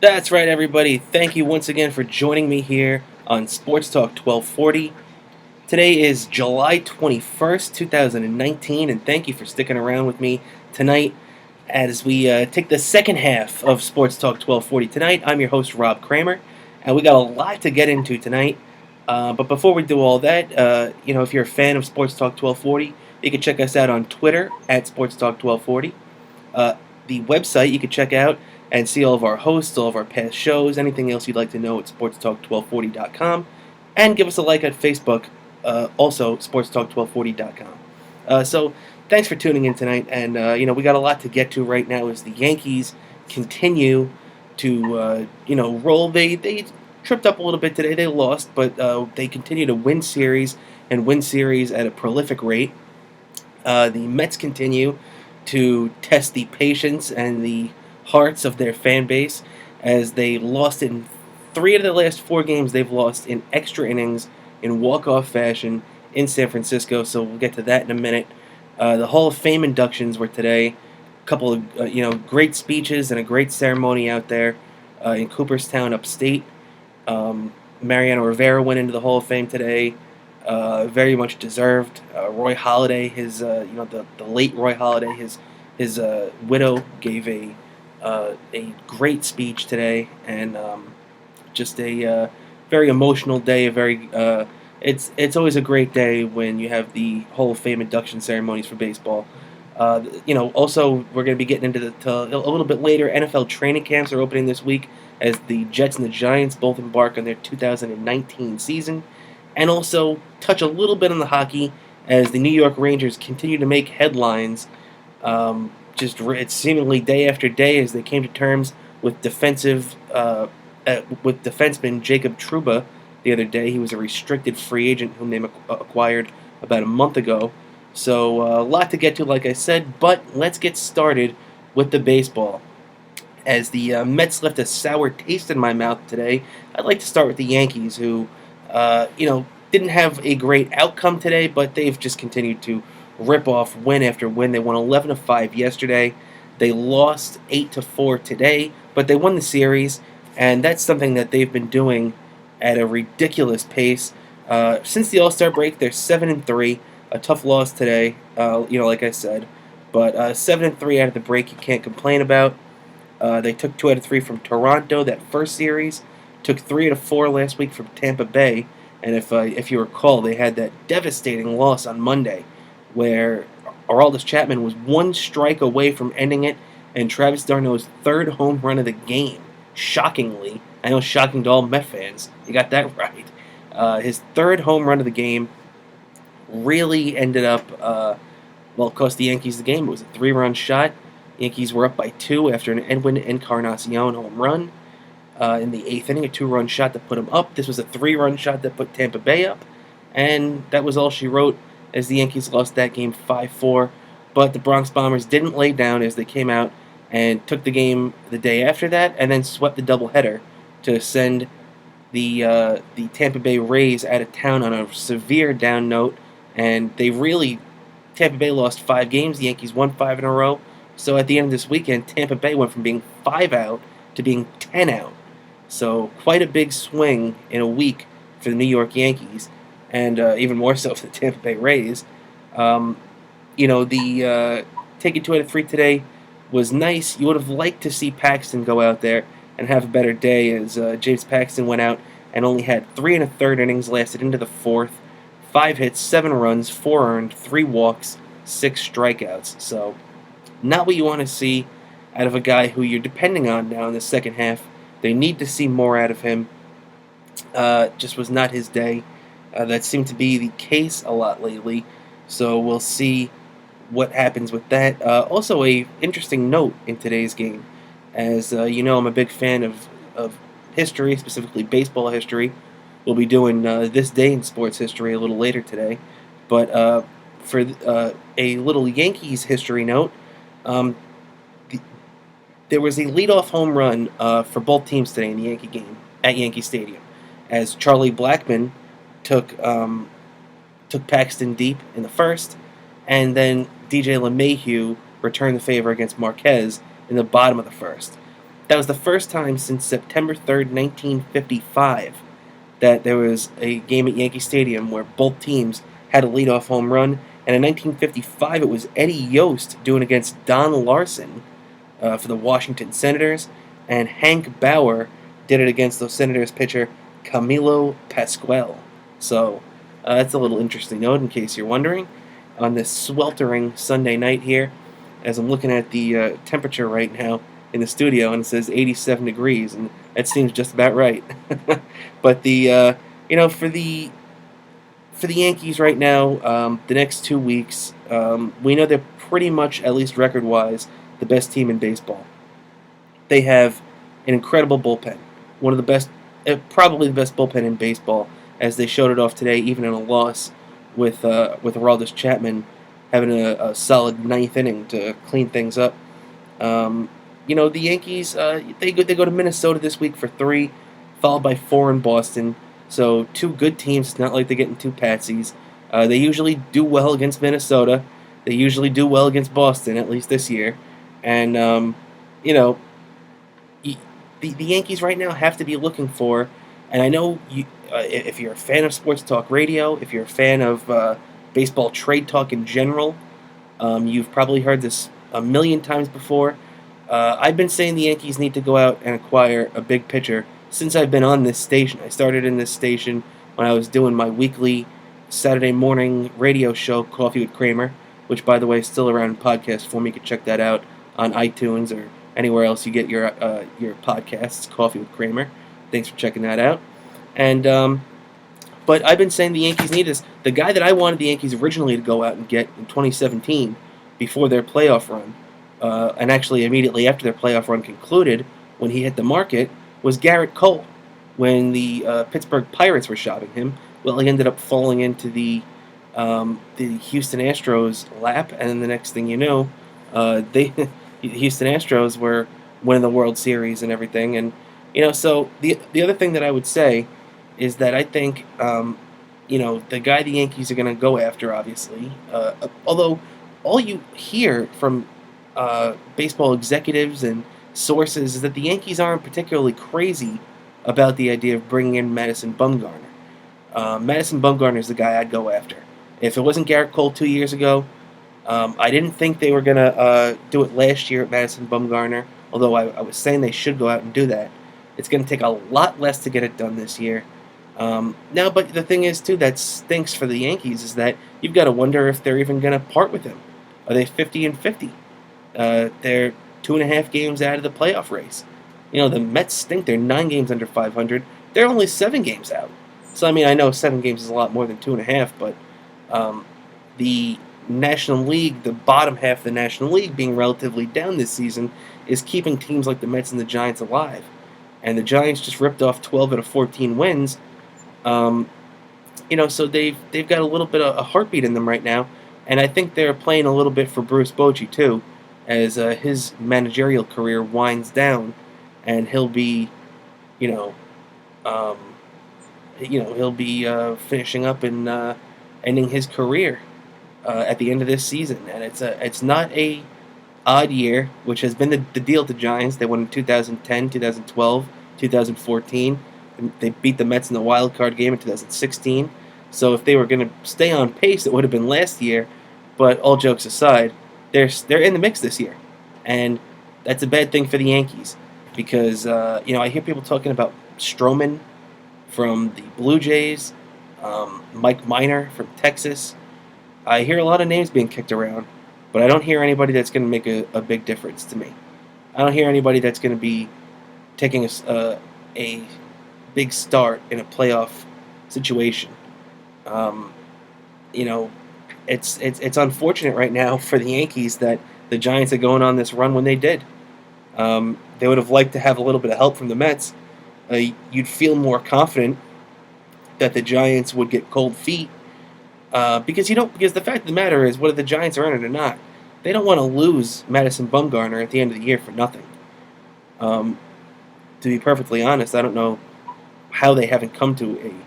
That's right, everybody. Thank you once again for joining me here on Sports Talk 1240. Today is July 21st, 2019, and thank you for sticking around with me tonight as we take the second half of Sports Talk 1240. Tonight, I'm your host, Rob Cramer, and we got a lot to get into tonight. But before we do all that, if you're a fan of Sports Talk 1240, you can check us out on Twitter at Sports Talk 1240. The website you can check out and see all of our hosts, all of our past shows, anything else you'd like to know at sportstalk1240.com, and give us a like at Facebook, also sportstalk1240.com. So thanks for tuning in tonight, and we got a lot to get to right now as the Yankees continue to roll. They tripped up a little bit today. They lost, but they continue to win series and win series at a prolific rate. The Mets continue to test the patience and the hearts of their fan base as they lost in 3 of the last 4 games. They've lost in extra innings in walk-off fashion in San Francisco, so we'll get to that in a minute. The Hall of Fame inductions were today. A couple of great speeches and a great ceremony out there in Cooperstown, upstate. Mariano Rivera went into the Hall of Fame today. Very much deserved. Roy Halladay, the late Roy Halladay, his widow gave a great speech today, and just a very emotional day. It's always a great day when you have the Hall of Fame induction ceremonies for baseball. Also we're going to be getting into a little bit later. NFL training camps are opening this week as the Jets and the Giants both embark on their 2019 season. And also touch a little bit on the hockey as the New York Rangers continue to make headlines. It's seemingly day after day as they came to terms with defenseman Jacob Trouba the other day. He was a restricted free agent whom they acquired about a month ago. So a lot to get to, like I said, but let's get started with the baseball. As the Mets left a sour taste in my mouth today, I'd like to start with the Yankees, who didn't have a great outcome today, but they've just continued to rip off win after win. They won 11-5 yesterday. They lost 8-4 today, but they won the series, and that's something that they've been doing at a ridiculous pace. Since the All-Star break, they're 7-3. A tough loss today, like I said, but 7-3 out of the break you can't complain about. They took 2 out of 3 from Toronto that first series, took 3 out of 4 last week from Tampa Bay. And if you recall, they had that devastating loss on Monday where Aroldis Chapman was 1 strike away from ending it, and Travis d'Arnaud's 3rd home run of the game. Shockingly, I know, shocking to all Met fans. You got that right. His 3rd home run of the game really ended up, cost the Yankees the game. It was a 3-run shot. Yankees were up by 2 after an Edwin Encarnacion home run. In the 8th inning, a 2-run shot that put them up. This was a 3-run shot that put Tampa Bay up, and that was all she wrote as the Yankees lost that game 5-4. But the Bronx Bombers didn't lay down as they came out and took the game the day after that, and then swept the doubleheader to send the Tampa Bay Rays out of town on a severe down note. And Tampa Bay lost 5 games. The Yankees won 5 in a row. So at the end of this weekend, Tampa Bay went from being 5 out to being 10 out. So quite a big swing in a week for the New York Yankees, and even more so for the Tampa Bay Rays. Taking 2 out of 3 today was nice. You would have liked to see Paxton go out there and have a better day, as James Paxton went out and only had 3 1/3 innings, lasted into the 4th, 5 hits, 7 runs, 4 earned, 3 walks, 6 strikeouts. So not what you want to see out of a guy who you're depending on now in the second half. They need to see more out of him. Just was not his day. That seemed to be the case a lot lately. So we'll see what happens with that. Also, a interesting note in today's game. As I'm a big fan of history, specifically baseball history. We'll be doing this day in sports history a little later today. But for a little Yankees history note, there was a leadoff home run for both teams today in the Yankee game at Yankee Stadium, as Charlie Blackmon took Paxton deep in the first, and then DJ LeMahieu returned the favor against Marquez in the bottom of the first. That was the first time since September 3rd, 1955, that there was a game at Yankee Stadium where both teams had a leadoff home run. And in 1955, it was Eddie Yost doing against Don Larson for the Washington Senators, and Hank Bauer did it against the Senators pitcher Camilo Pascual. So that's a little interesting note in case you're wondering. On this sweltering Sunday night here, as I'm looking at the temperature right now in the studio, and it says 87 degrees, and that seems just about right. But for the Yankees right now, the next 2 weeks, we know they're pretty much, at least record-wise, the best team in baseball. They have an incredible bullpen, one of the best, probably the best bullpen in baseball, as they showed it off today, even in a loss with Aroldis Chapman having a solid ninth inning to clean things up. The Yankees, they go to Minnesota this week for 3, followed by 4 in Boston. So 2 good teams. It's not like they're getting 2 patsies. They usually do well against Minnesota. They usually do well against Boston, at least this year. And the Yankees right now have to be looking for. And I know if you're a fan of sports talk radio, if you're a fan of baseball trade talk in general, you've probably heard this a million times before. I've been saying the Yankees need to go out and acquire a big pitcher since I've been on this station. I started in this station when I was doing my weekly Saturday morning radio show, Coffee with Cramer, which, by the way, is still around in podcast form. You can check that out on iTunes or anywhere else you get your podcasts, Coffee with Cramer. Thanks for checking that out. And but I've been saying the Yankees need this. The guy that I wanted the Yankees originally to go out and get in 2017, before their playoff run, and actually immediately after their playoff run concluded, when he hit the market, was Garrett Cole. When the Pittsburgh Pirates were shopping him, well, he ended up falling into the Houston Astros lap, and then the next thing you know, the Houston Astros were winning the World Series and everything. And so the other thing that I would say is that I think the guy the Yankees are going to go after, obviously, although all you hear from baseball executives and sources is that the Yankees aren't particularly crazy about the idea of bringing in Madison Bumgarner. Madison Bumgarner is the guy I'd go after. If it wasn't Garrett Cole 2 years ago, I didn't think they were going to do it last year at Madison Bumgarner, although I was saying they should go out and do that. It's going to take a lot less to get it done this year. But the thing is, too, that stinks for the Yankees is that you've got to wonder if they're even going to part with him. Are they 50-50? They're 2.5 games out of the playoff race. The Mets stink. They're 9 games under 500. They're only 7 games out. So, I know 7 games is a lot more than 2.5, but the National League, the bottom half of the National League being relatively down this season, is keeping teams like the Mets and the Giants alive. And the Giants just ripped off 12 out of 14 wins. So they've got a little bit of a heartbeat in them right now. And I think they're playing a little bit for Bruce Bochy, too, as his managerial career winds down. And he'll be, he'll be finishing up and ending his career at the end of this season. And it's not a odd year, which has been the deal with the Giants. They won in 2010, 2012, 2014. And they beat the Mets in the wild card game in 2016. So if they were going to stay on pace, it would have been last year. But all jokes aside, they're in the mix this year, and that's a bad thing for the Yankees because I hear people talking about Stroman from the Blue Jays, Mike Minor from Texas. I hear a lot of names being kicked around, but I don't hear anybody that's going to make a big difference to me. I don't hear anybody that's going to be taking a big start in a playoff situation. It's unfortunate right now for the Yankees that the Giants are going on this run when they did. They would have liked to have a little bit of help from the Mets. You'd feel more confident that the Giants would get cold feet because the fact of the matter is, whether the Giants are in it or not, they don't want to lose Madison Bumgarner at the end of the year for nothing. To be perfectly honest, I don't know how they haven't come to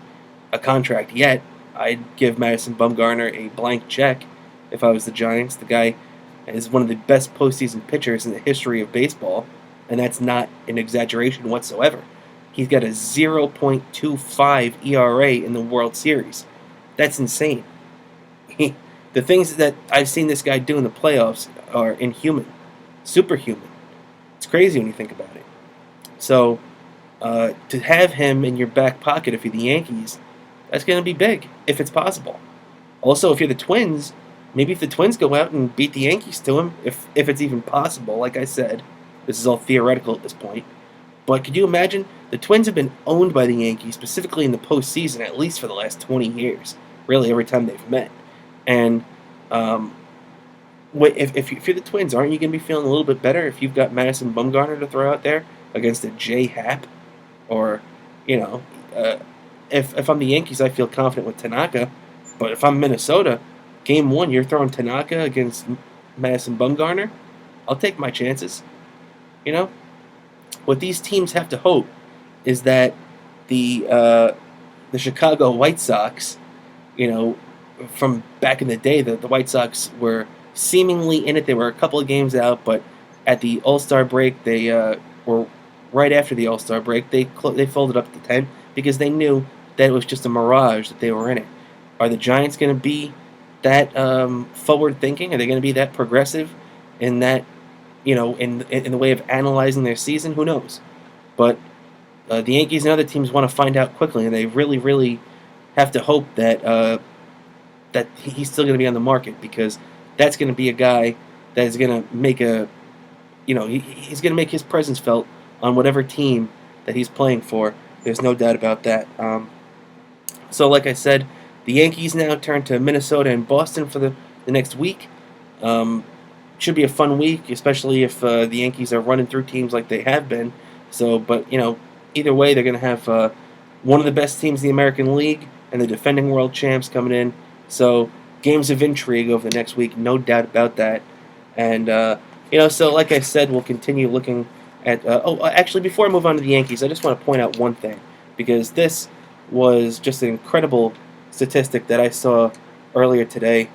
a contract yet. I'd give Madison Bumgarner a blank check if I was the Giants. The guy is one of the best postseason pitchers in the history of baseball. and that's not an exaggeration whatsoever. He's got a 0.25 ERA in the World Series. That's insane. The things that I've seen this guy do in the playoffs are inhuman, superhuman. It's crazy when you think about it. So, to have him in your back pocket if you're the Yankees, that's going to be big, if it's possible. Also, if you're the Twins, maybe if the Twins go out and beat the Yankees to him, if it's even possible, like I said, this is all theoretical at this point. But could you imagine? The Twins have been owned by the Yankees, specifically in the postseason, at least for the last 20 years, really every time they've met. And if you're the Twins, aren't you going to be feeling a little bit better if you've got Madison Bumgarner to throw out there against a J Happ? Or, if I'm the Yankees, I feel confident with Tanaka. But if I'm Minnesota, Game 1, you're throwing Tanaka against Madison Bumgarner, I'll take my chances. What these teams have to hope is that the Chicago White Sox, from back in the day, the White Sox were seemingly in it. They were a couple of games out, but at the All-Star break, they were right after the All-Star break. They folded up the tent because they knew that it was just a mirage that they were in it. Are the Giants going to be that forward thinking? Are they going to be that progressive in that, in the way of analyzing their season? Who knows? But the Yankees and other teams want to find out quickly, and they really, really have to hope that that he's still going to be on the market, because that's going to be a guy that is going to make he's going to make his presence felt on whatever team that he's playing for. There's no doubt about that. So, like I said, the Yankees now turn to Minnesota and Boston for the next week. Should be a fun week, especially if the Yankees are running through teams like they have been. So, but either way, they're going to have one of the best teams in the American League and the defending world champs coming in. So, games of intrigue over the next week, no doubt about that. And so like I said, we'll continue looking at. Actually, before I move on to the Yankees, I just want to point out one thing, because this was just an incredible statistic that I saw earlier today,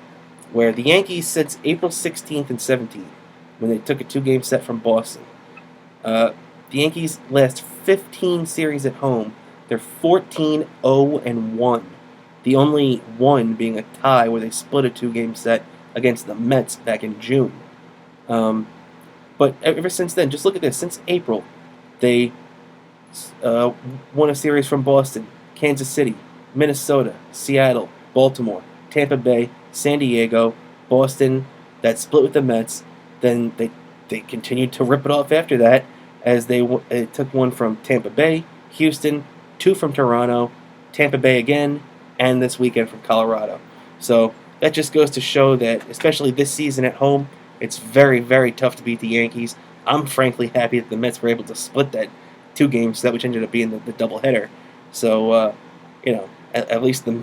where the Yankees, since April 16th and 17th, when they took a 2-game set from Boston, the Yankees' last 15 series at home, they're 14-0-1. The only one being a tie where they split a 2-game set against the Mets back in June. But ever since then, just look at this. Since April, they won a series from Boston, Kansas City, Minnesota, Seattle, Baltimore, Tampa Bay, San Diego, Boston, that split with the Mets. Then they continued to rip it off after that, as they took one from Tampa Bay, Houston, 2 from Toronto, Tampa Bay again, and this weekend from Colorado. So that just goes to show that, especially this season at home, it's very, very tough to beat the Yankees. I'm frankly happy that the Mets were able to split that 2-game set, which ended up being the doubleheader. So, at least the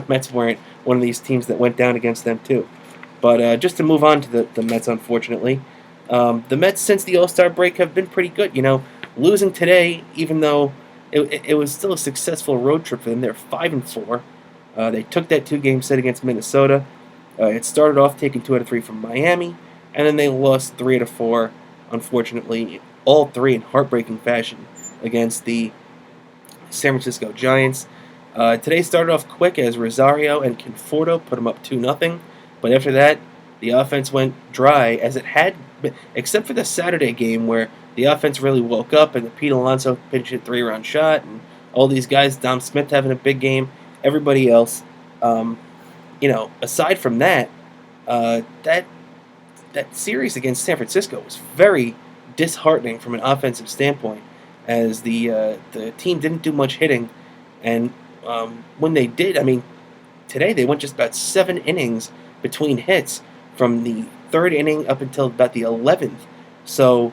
Mets weren't one of these teams that went down against them too. But just to move on to the Mets, unfortunately, the Mets since the All-Star break have been pretty good. Losing today, even though it was still a successful road trip for them, they're 5-4. They took that 2-game set against Minnesota. It started off taking 2 out of 3 from Miami, and then they lost 3 out of 4, unfortunately, all 3 in heartbreaking fashion against the San Francisco Giants. Today started off quick as Rosario and Conforto put them up 2-0, but after that, the offense went dry, as it had been, except for the Saturday game where the offense really woke up and the Pete Alonso pinch hit 3-run shot, and all these guys, Dom Smith having a big game, everybody else, aside from that, that series against San Francisco was very disheartening from an offensive standpoint, as the team didn't do much hitting, and when they did, today they went just about 7 innings between hits from the 3rd inning up until about the 11th. So,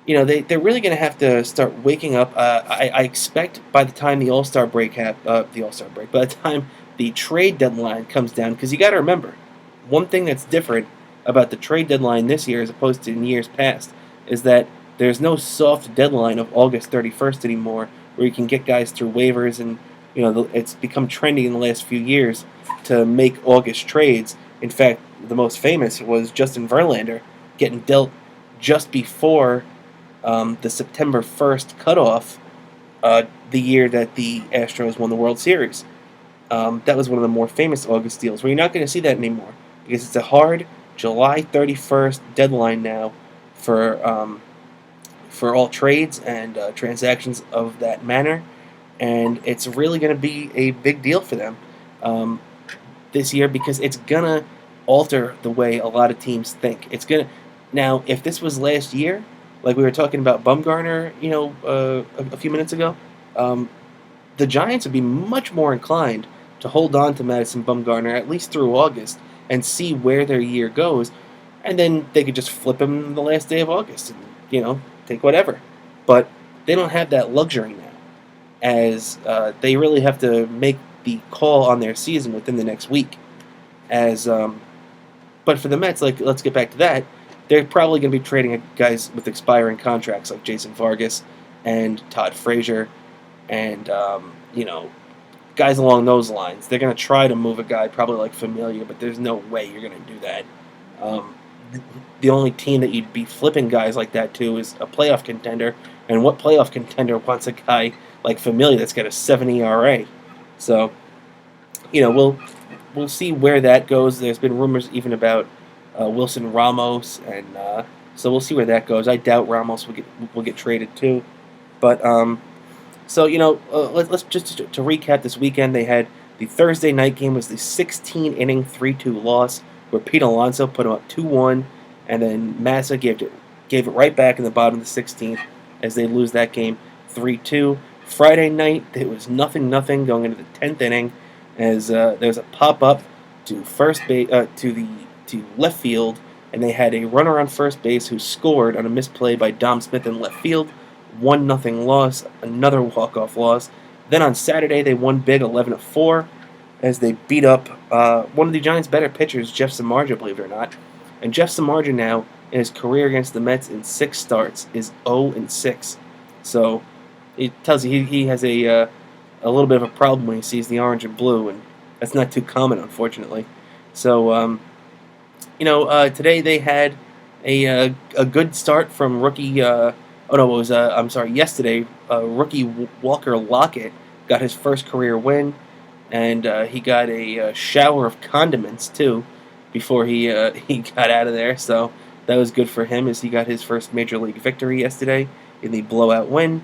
they're really going to have to start waking up. I expect by the time the All-Star break, by the time the trade deadline comes down, because you got to remember, one thing that's different about the trade deadline this year as opposed to in years past is that there's no soft deadline of August 31st anymore, where you can get guys through waivers, and it's become trendy in the last few years to make August trades. In fact, the most famous was Justin Verlander getting dealt just before the September 1st cutoff, the year that the Astros won the World Series. That was one of the more famous August deals, where you're not going to see that anymore because it's a hard July 31st deadline now for all trades and transactions of that manner, and it's really going to be a big deal for them this year because it's going to alter the way a lot of teams think. It's going to now, if this was last year, like we were talking about Bumgarner, a few minutes ago, um, the Giants would be much more inclined to hold on to Madison Bumgarner at least through August and see where their year goes, and then they could just flip him the last day of August and take whatever. But they don't have that luxury now, as they really have to make the call on their season within the next week. But for the Mets, let's get back to that. They're probably going to be trading guys with expiring contracts like Jason Vargas and Todd Frazier, and guys along those lines. They're going to try to move a guy probably like Familia, but there's no way you're going to do that. Um, the only team that you'd be flipping guys like that to is a playoff contender, and what playoff contender wants a guy like Familia that's got a 7 ERA? So, we'll see where that goes. There's been rumors even about Wilson Ramos, and so we'll see where that goes. I doubt Ramos will get traded too, but let's just to recap this weekend. They had the Thursday night game was the 16-inning 3-2 loss where Pete Alonso put them up 2-1, and then Massa gave it right back in the bottom of the 16th as they lose that game 3-2. Friday night it was 0-0 going into the 10th inning as there was a pop up to first base to left field, and they had a runner on first base who scored on a misplay by Dom Smith in left field. 1-0 loss, another walk-off loss. Then on Saturday, they won big 11-4 as they beat up one of the Giants' better pitchers, Jeff Samardzija, believe it or not. And Jeff Samardzija now, in his career against the Mets in 6 starts, is 0-6. So it tells you he has a little bit of a problem when he sees the orange and blue, and that's not too common, unfortunately. So, today they had a good start from rookie. Yesterday, rookie Walker Lockett got his first career win, and he got a shower of condiments too before he got out of there. So that was good for him as he got his first major league victory yesterday in the blowout win.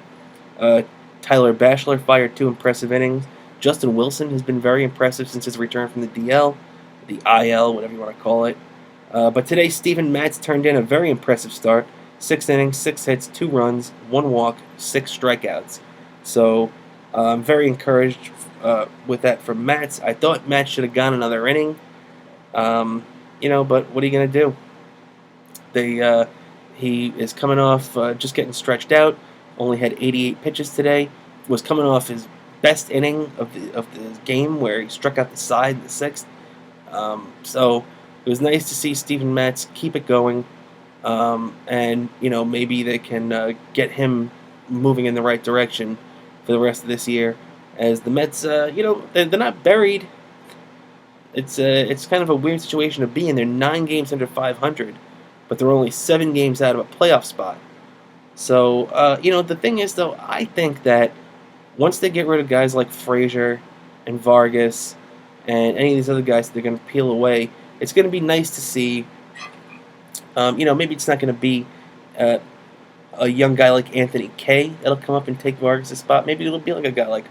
Tyler Bachelor fired 2 impressive innings. Justin Wilson has been very impressive since his return from the DL, the IL, whatever you want to call it. But today, Steven Matz turned in a very impressive start. 6 innings, 6 hits, 2 runs, 1 walk, 6 strikeouts. So I'm very encouraged with that from Matz. I thought Matz should have gone another inning, but what are you going to do? He is coming off just getting stretched out. Only had 88 pitches today. Was coming off his best inning of the game where he struck out the side in the 6th. So it was nice to see Steven Matz keep it going. And maybe they can get him moving in the right direction for the rest of this year. As the Mets, they're not buried. It's kind of a weird situation to be in. They're 9 games under 500, but they're only 7 games out of a playoff spot. So the thing is, though, I think that once they get rid of guys like Frazier and Vargas and any of these other guys that they're going to peel away, it's going to be nice to see. Maybe it's not going to be a young guy like Anthony Kay that'll come up and take Vargas' spot. Maybe it'll be like a guy like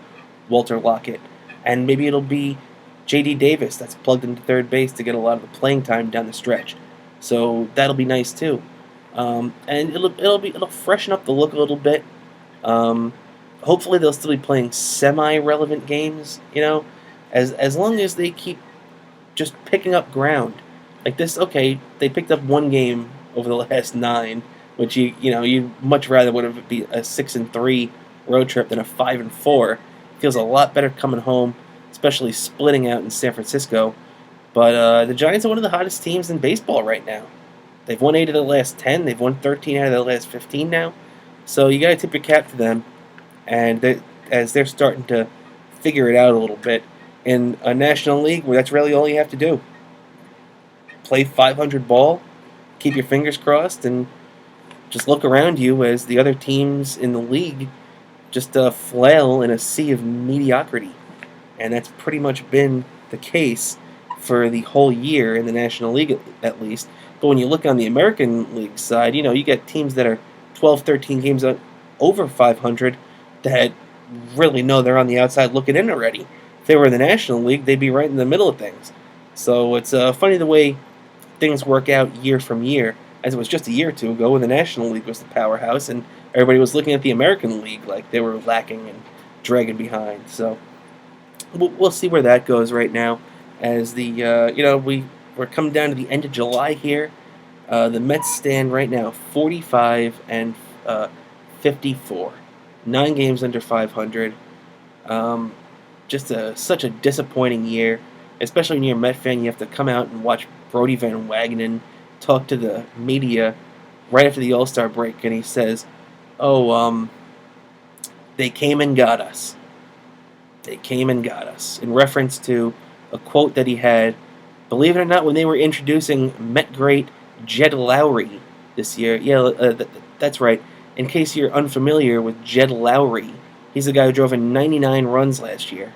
Walter Lockett. And maybe it'll be J.D. Davis that's plugged into third base to get a lot of the playing time down the stretch. So that'll be nice too. And it'll freshen up the look a little bit. Hopefully they'll still be playing semi-relevant games, as long as they keep just picking up ground. Like this, okay, they picked up 1 game over the last 9, which you much rather would have be a 6-3 road trip than a 5-4. Feels a lot better coming home, especially splitting out in San Francisco. But the Giants are one of the hottest teams in baseball right now. They've won 8 of the last 10. They've won 13 out of the last 15 now. So you got to tip your cap to them, and as they're starting to figure it out a little bit in a National League where that's really all you have to do. Play 500 ball, keep your fingers crossed, and just look around you as the other teams in the league just flail in a sea of mediocrity. And that's pretty much been the case for the whole year in the National League, at least. But when you look on the American League side, you get teams that are 12, 13 games over 500 that really know they're on the outside looking in already. If they were in the National League, they'd be right in the middle of things. So it's funny the way things work out year from year, as it was just a year or two ago when the National League was the powerhouse and everybody was looking at the American League like they were lacking and dragging behind. So we'll see where that goes right now, as we're coming down to the end of July here. The Mets stand right now 45 and 54, 9 games under 500. Just such a disappointing year, especially when you're a Met fan. You have to come out and watch Brody Van Wagenen talk to the media right after the All-Star break, and he says, "Oh, they came and got us. They came and got us," in reference to a quote that he had, believe it or not, when they were introducing Met great Jed Lowrie this year. Yeah, that's right. In case you're unfamiliar with Jed Lowrie, he's the guy who drove in 99 runs last year.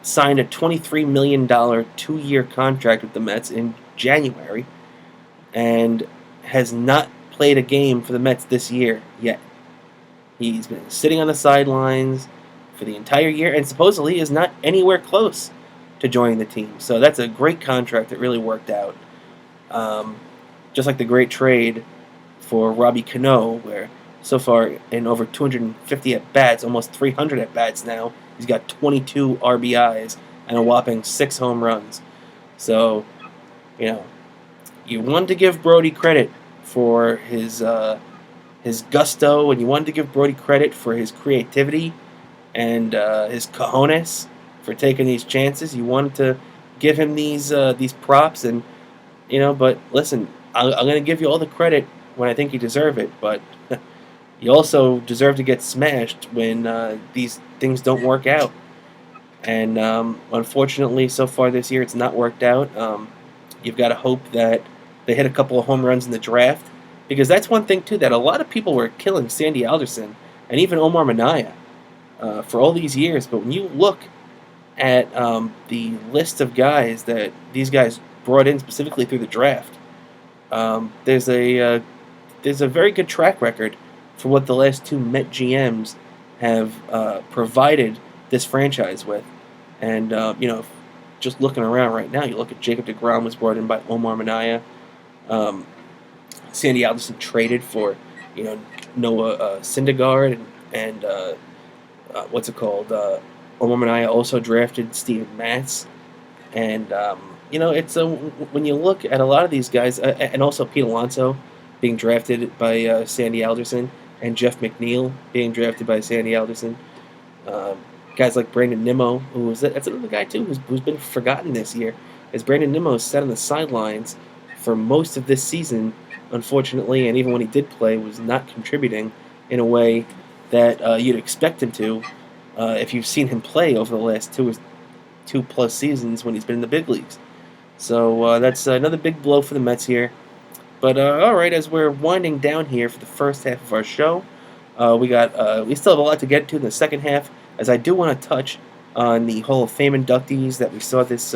Signed a $23 million 2-year contract with the Mets in January, and has not played a game for the Mets this year yet. He's been sitting on the sidelines for the entire year, and supposedly is not anywhere close to joining the team. So that's a great contract that really worked out. Just like the great trade for Robbie Cano, where so far in over 250 at-bats, almost 300 at-bats now, he's got 22 RBIs and a whopping 6 home runs. So, you wanted to give Brody credit for his gusto, and you wanted to give Brody credit for his creativity and his cojones for taking these chances. You wanted to give him these props, and but listen, I'm going to give you all the credit when I think you deserve it, but you also deserve to get smashed when these things don't work out. And unfortunately, so far this year, it's not worked out. You've got to hope that they hit a couple of home runs in the draft, because that's one thing too that a lot of people were killing Sandy Alderson and even Omar Minaya for all these years. But when you look at the list of guys that these guys brought in specifically through the draft, there's a very good track record for what the last 2 Met GMs have provided this franchise with. And just looking around right now, you look at Jacob deGrom was brought in by Omar Minaya. Sandy Alderson traded for Noah Syndergaard, and what's it called? Omar Minaya also drafted Steven Matz, and it's when you look at a lot of these guys, and also Pete Alonso being drafted by Sandy Alderson, and Jeff McNeil being drafted by Sandy Alderson. Guys like Brandon Nimmo, that's another guy too who's been forgotten this year, as Brandon Nimmo sat on the sidelines for most of this season, unfortunately, and even when he did play, was not contributing in a way that you'd expect him to if you've seen him play over the last 2+ seasons when he's been in the big leagues. So that's another big blow for the Mets here. But all right, as we're winding down here for the first half of our show, we still have a lot to get to in the second half, as I do want to touch on the Hall of Fame inductees that we saw this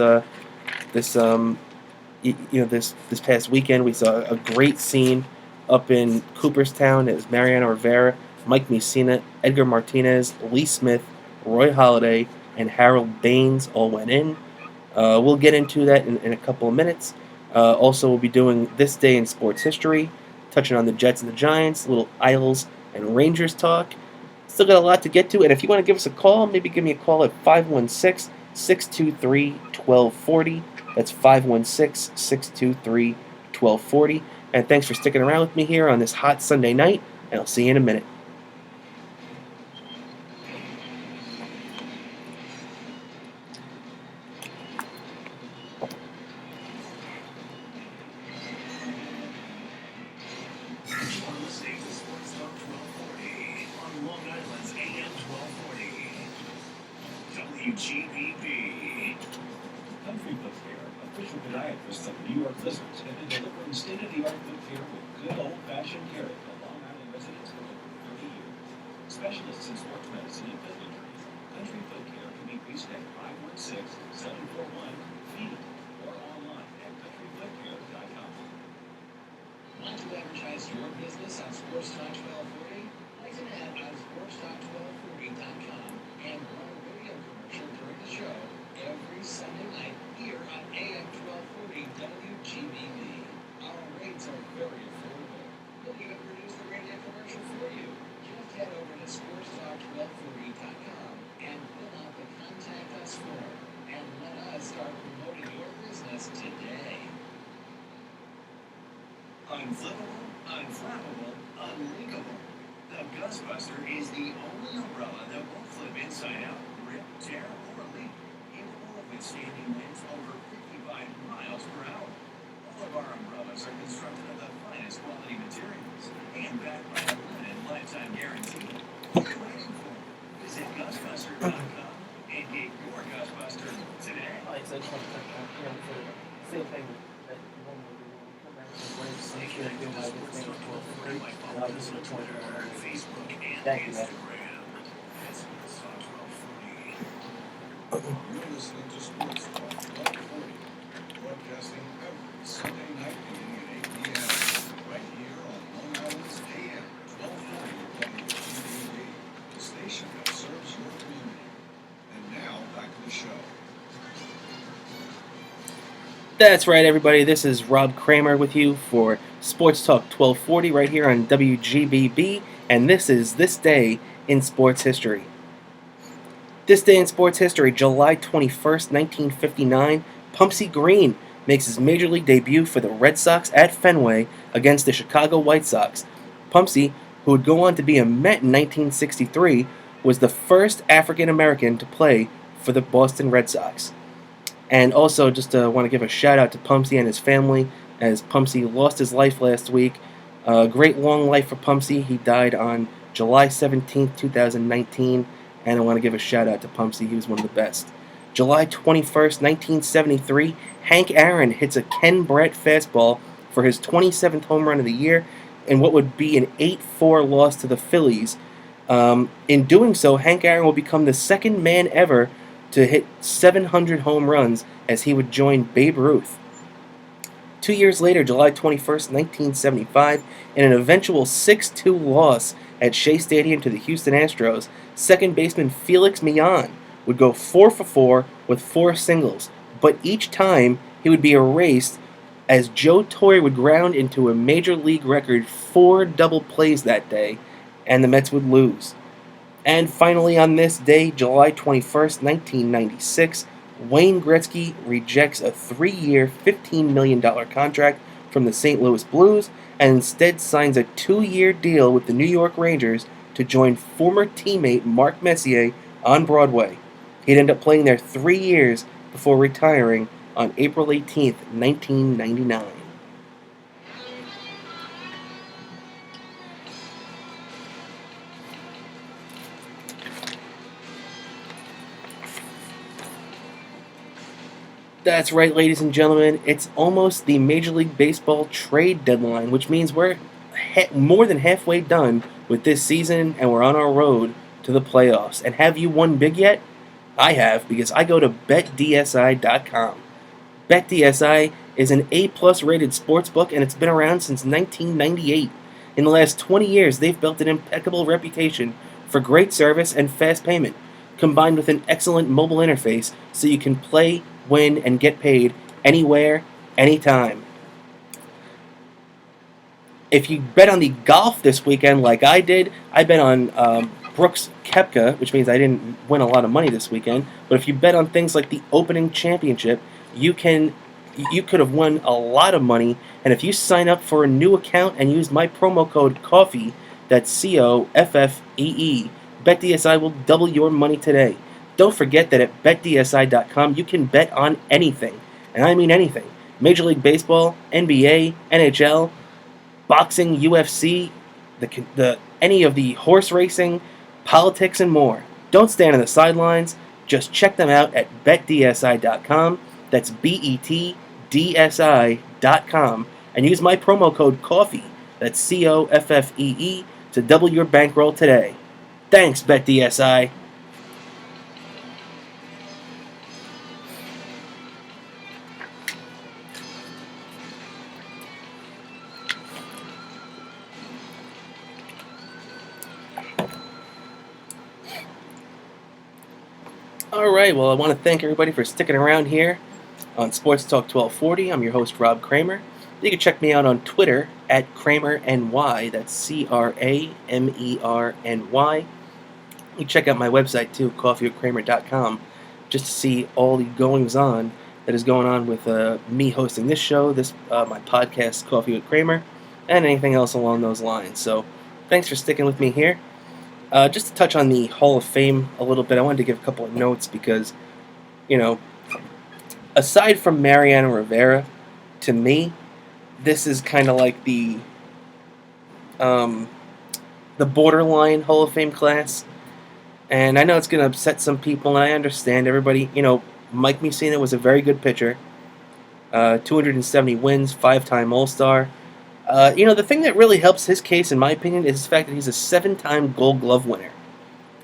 past weekend. We saw a great scene up in Cooperstown as Mariano Rivera, Mike Mussina, Edgar Martinez, Lee Smith, Roy Halladay, and Harold Baines all went in. We'll get into that in a couple of minutes. Also, we'll be doing This Day in Sports History, touching on the Jets and the Giants, little Isles and Rangers talk. Still got a lot to get to, and if you want to give us a call, maybe give me a call at 516-623-1240. That's 516-623-1240. And thanks for sticking around with me here on this hot Sunday night, and I'll see you in a minute. WGBB. Country Book Fair, official podiatrist of New York listeners have been delivering state-of-the-art foot care with good old-fashioned care to Long Island residents for over 30 years. Specialists in sports medicine and foot injuries, Country Foot Care can be reached at 516-741-FEED or online at countryfootcare.com. Want to advertise your business on SportsTalk 1240? Place an ad on SportsTalk1240.com and run a radio commercial during the show every Sunday night here on AM 1240 WGBB. Our rates are very affordable. We'll even produce the radio commercial for you. Just head over to SportsTalk1240.com and fill out the Contact Us form and let us start promoting your business today. Unflippable, unflappable, unlinkable. The Gustbuster is the only umbrella that won't flip inside out, rip, tear, or leak. Capable of withstanding winds over 55 miles per hour. All of our umbrellas are constructed of the finest quality materials and backed by a limited lifetime guarantee. What are you waiting for? Visit Gustbuster.com and get your Gustbuster today. So I just want to touch on same thing that you want to do. Stay connected to SportsTalk 1240 by following us on Twitter, Facebook, and Thank you, man. Instagram. That's SportsTalk 1240. You're listening to Sports Talk 1240, broadcasting every Sunday night beginning at 8 p.m. right here on Long Island's AM 1240 WGBB, the station that serves your community. And now, back to the show. That's right, everybody. This is Rob Cramer with you for Sports Talk 1240 right here on WGBB, and this is This Day in Sports History. This day in sports history, July 21st, 1959, Pumpsie Green makes his major league debut for the Red Sox at Fenway against the Chicago White Sox. Pumpsie, who would go on to be a Met in 1963, was the first African American to play for the Boston Red Sox. And also, just want to give a shout out to Pumpsie and his family, as Pumpsie lost his life last week. Great long life for Pumpsie. He died on July 17th, 2019, and I want to give a shout out to Pumpsie. He was one of the best. July 21st, 1973, Hank Aaron hits a Ken Brett fastball for his 27th home run of the year in what would be an 8-4 loss to the Phillies. In doing so, Hank Aaron will become the second man ever to hit 700 home runs, as he would join Babe Ruth. 2 years later, July 21st, 1975, in an eventual 6-2 loss at Shea Stadium to the Houston Astros, second baseman Felix Millan would go 4 for 4 with 4 singles, but each time he would be erased as Joe Torre would ground into a major league record 4 double plays that day, and the Mets would lose. And finally, on this day, July 21st, 1996, Wayne Gretzky rejects a 3-year, $15 million contract from the St. Louis Blues and instead signs a 2-year deal with the New York Rangers to join former teammate Mark Messier on Broadway. He'd end up playing there 3 years before retiring on April 18th, 1999. That's right, ladies and gentlemen. It's almost the Major League Baseball trade deadline, which means we're more than halfway done with this season, and we're on our road to the playoffs. And have you won big yet? I have, because I go to BetDSI.com. BetDSI is an A-plus rated sports book, and it's been around since 1998. In the last 20 years, they've built an impeccable reputation for great service and fast payment, combined with an excellent mobile interface so you can play, win, and get paid anywhere, anytime. If you bet on the golf this weekend like I did, I bet on Brooks Koepka, which means I didn't win a lot of money this weekend. But if you bet on things like the Opening Championship, you could have won a lot of money. And if you sign up for a new account and use my promo code COFFEE, that's COFFEE, BetDSI will double your money today. Don't forget that at BetDSI.com you can bet on anything, and I mean anything. Major League Baseball, NBA, NHL, boxing, UFC, any of the horse racing, politics, and more. Don't stand on the sidelines. Just check them out at BetDSI.com. That's BetDSI.com. BetDSI.com and use my promo code COFFEE, that's COFFEE, to double your bankroll today. Thanks, BetDSI. All right, well, I want to thank everybody for sticking around here on Sports Talk 1240. I'm your host, Rob Cramer. You can check me out on Twitter at CramerNY. That's CramerNY. You can check out my website too, coffeewithkramer.com, just to see all the goings on that is going on with me hosting this show, my podcast, Coffee with Kramer, and anything else along those lines. So, thanks for sticking with me here. Just to touch on the Hall of Fame a little bit, I wanted to give a couple of notes because, aside from Mariano Rivera, to me, this is kind of like the borderline Hall of Fame class. And I know it's going to upset some people, and I understand everybody. Mike Mussina was a very good pitcher. 270 wins, 5-time All-Star. The thing that really helps his case, in my opinion, is the fact that he's a 7-time Gold Glove winner.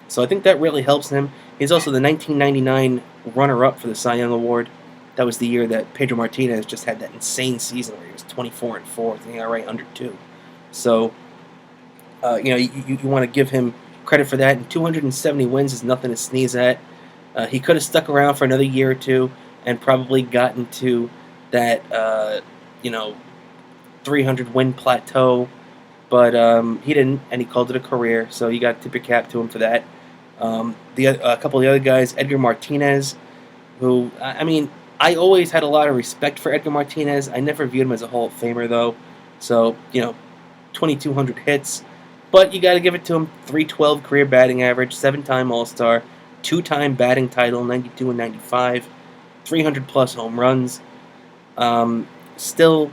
So I think that really helps him. He's also the 1999 runner-up for the Cy Young Award. That was the year that Pedro Martinez just had that insane season where he was 24-4 with an ERA under 2. So, you want to give him credit for that. And 270 wins is nothing to sneeze at. He could have stuck around for another year or two and probably gotten to that, 300-win plateau. But he didn't, and he called it a career. So you got to tip your cap to him for that. A couple of the other guys, Edgar Martinez, who, I always had a lot of respect for Edgar Martinez. I never viewed him as a Hall of Famer, though. So, 2,200 hits. But you got to give it to him. 312 career batting average, 7-time All-Star, 2-time batting title, 92 and 95, 300-plus home runs. Still,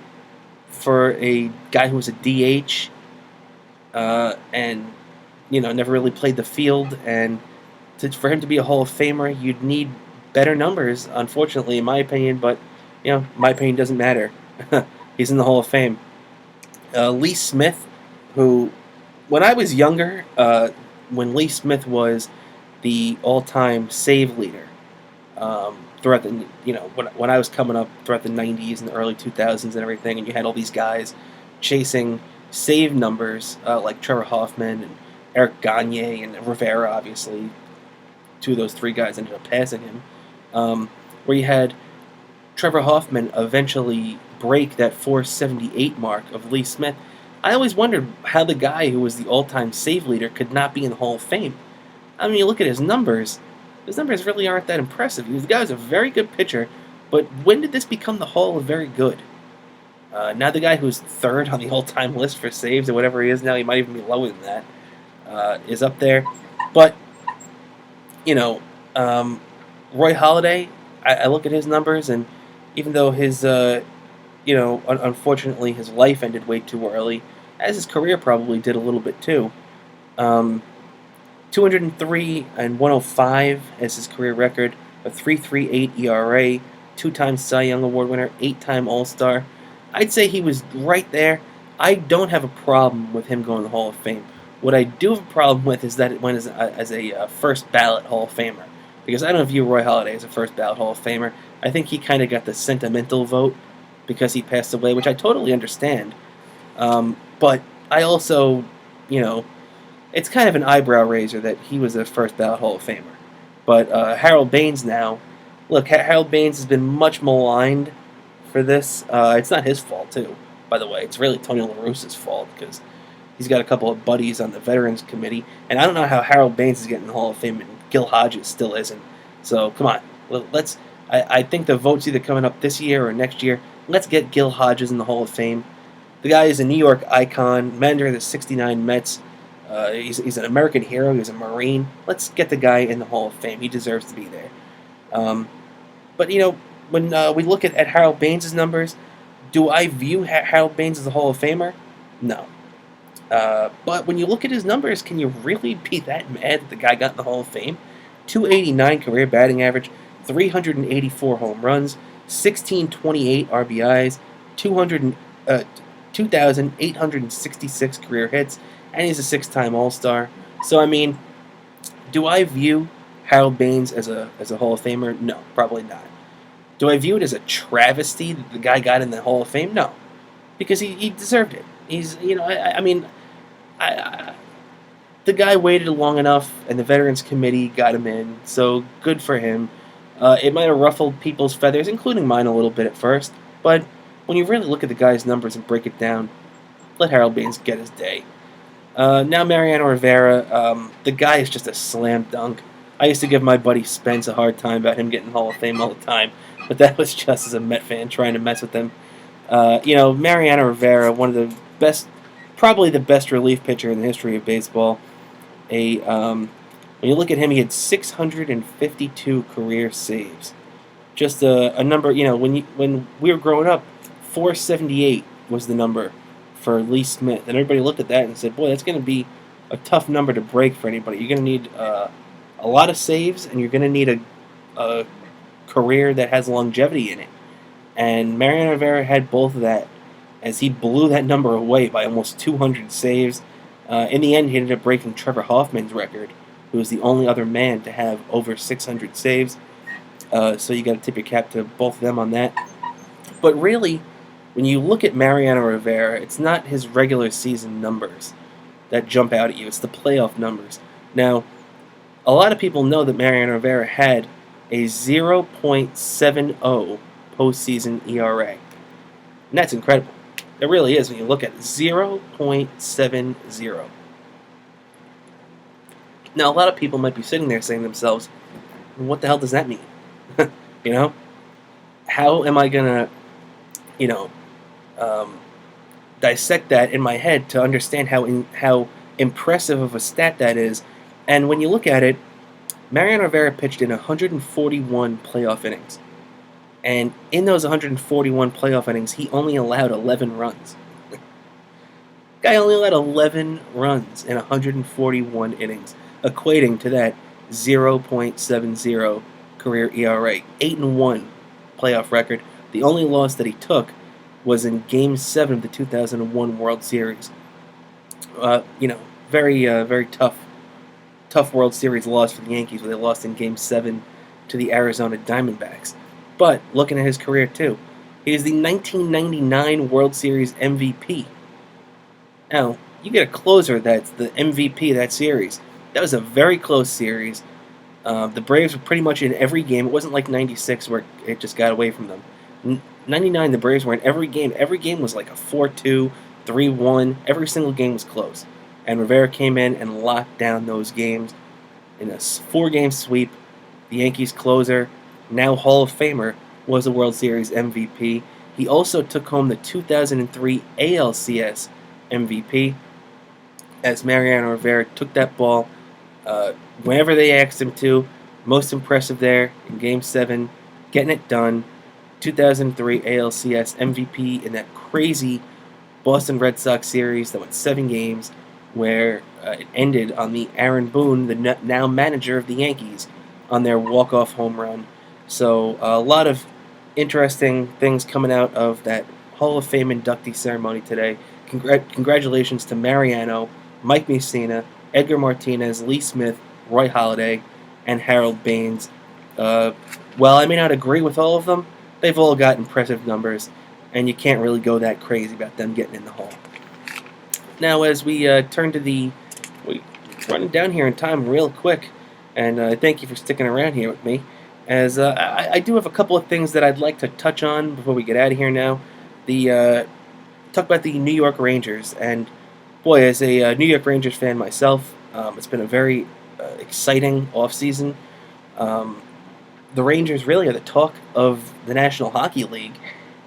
for a guy who was a DH and, never really played the field, and for him to be a Hall of Famer, you'd need better numbers, unfortunately, in my opinion. But, my opinion doesn't matter. He's in the Hall of Fame. Lee Smith, who... When I was younger, when Lee Smith was the all-time save leader throughout the, when I was coming up throughout the 90s and the early 2000s and everything, and you had all these guys chasing save numbers like Trevor Hoffman and Eric Gagne and Rivera, obviously. 2 of those 3 guys ended up passing him. Where you had Trevor Hoffman eventually break that 478 mark of Lee Smith. I always wondered how the guy who was the all-time save leader could not be in the Hall of Fame. You look at his numbers really aren't that impressive. The guy was a very good pitcher, but when did this become the Hall of Very Good? Now the guy who's 3rd on the all-time list for saves, or whatever he is now, he might even be lower than that, is up there. But, Roy Halladay, I look at his numbers, and even though his... unfortunately, his life ended way too early, as his career probably did a little bit too. 203 and 105 as his career record, a 3.38 ERA, 2-time Cy Young Award winner, 8-time All-Star. I'd say he was right there. I don't have a problem with him going to the Hall of Fame. What I do have a problem with is that it went as a first ballot Hall of Famer, because I don't view Roy Halladay as a first ballot Hall of Famer. I think he kind of got the sentimental vote because he passed away, which I totally understand. But I also, it's kind of an eyebrow raiser that he was a first ballot Hall of Famer. But Harold Baines now, look, Harold Baines has been much maligned for this. It's not his fault, too, by the way. It's really Tony La Russa's fault, because he's got a couple of buddies on the Veterans Committee. And I don't know how Harold Baines is getting the Hall of Fame and Gil Hodges still isn't. So, come on. Let's. I think the vote's either coming up this year or next year. Let's get Gil Hodges in the Hall of Fame. The guy is a New York icon, manager of the '69 Mets. He's an American hero. He's a Marine. Let's get the guy in the Hall of Fame. He deserves to be there. But, when we look at Harold Baines' numbers, do I view Harold Baines as a Hall of Famer? No. But when you look at his numbers, can you really be that mad that the guy got in the Hall of Fame? 289 career batting average, 384 home runs, 1628 RBIs, 200, uh, 2,866 career hits, and he's a six-time All-Star. So, I mean, do I view Harold Baines as a Hall of Famer? No, probably not. Do I view it as a travesty that the guy got in the Hall of Fame? No, because he deserved it. He's, I mean, I the guy waited long enough, and the Veterans Committee got him in, so good for him. It might have ruffled people's feathers, including mine a little bit at first, but when you really look at the guy's numbers and break it down, let Harold Baines get his day. Now Mariano Rivera, the guy is just a slam dunk. I used to give my buddy Spence a hard time about him getting in the Hall of Fame all the time, but that was just as a Met fan trying to mess with him. Mariano Rivera, one of the best, probably the best relief pitcher in the history of baseball. When you look at him, he had 652 career saves. Just a number, when we were growing up, 478 was the number for Lee Smith, and everybody looked at that and said, "Boy, that's going to be a tough number to break for anybody. You're going to need a lot of saves, and you're going to need a career that has longevity in it." And Mariano Rivera had both of that, as he blew that number away by almost 200 saves. In the end, he ended up breaking Trevor Hoffman's record, who was the only other man to have over 600 saves. So you got to tip your cap to both of them on that. But really, when you look at Mariano Rivera, it's not his regular season numbers that jump out at you. It's the playoff numbers. Now, a lot of people know that Mariano Rivera had a 0.70 postseason ERA. And that's incredible. It really is when you look at it. 0.70. Now, a lot of people might be sitting there saying to themselves, what the hell does that mean? How am I going to, dissect that in my head to understand how impressive of a stat that is? And when you look at it, Mariano Rivera pitched in 141 playoff innings. And in those 141 playoff innings, he only allowed 11 runs. Guy only allowed 11 runs in 141 innings, equating to that 0.70 career ERA. 8-1 playoff record. The only loss that he took was in Game 7 of the 2001 World Series. Very tough World Series loss for the Yankees, where they lost in Game 7 to the Arizona Diamondbacks. But looking at his career too, he is the 1999 World Series MVP. Now, you get a closer that's the MVP of that series. That was a very close series. The Braves were pretty much in every game. It wasn't like 96 where it just got away from them. 99, the Braves were in every game. Every game was like a 4-2, 3-1. Every single game was close. And Rivera came in and locked down those games in a 4-game sweep. The Yankees closer, now Hall of Famer, was a World Series MVP. He also took home the 2003 ALCS MVP, as Mariano Rivera took that ball whenever they asked him to. Most impressive there in Game 7, getting it done. 2003 ALCS MVP in that crazy Boston Red Sox series that went 7 games, where it ended on the Aaron Boone, the now manager of the Yankees, on their walk-off home run. So a lot of interesting things coming out of that Hall of Fame inductee ceremony today. Congratulations to Mariano, Mike Mussina, Edgar Martinez, Lee Smith, Roy Halladay, and Harold Baines. While I may not agree with all of them, they've all got impressive numbers, and you can't really go that crazy about them getting in the Hall. Now, as we turn to we're running down here in time real quick, and thank you for sticking around here with me, as I do have a couple of things that I'd like to touch on before we get out of here now. Talk about the New York Rangers, and boy, as a New York Rangers fan myself, it's been a very exciting offseason. The Rangers really are the talk of the National Hockey League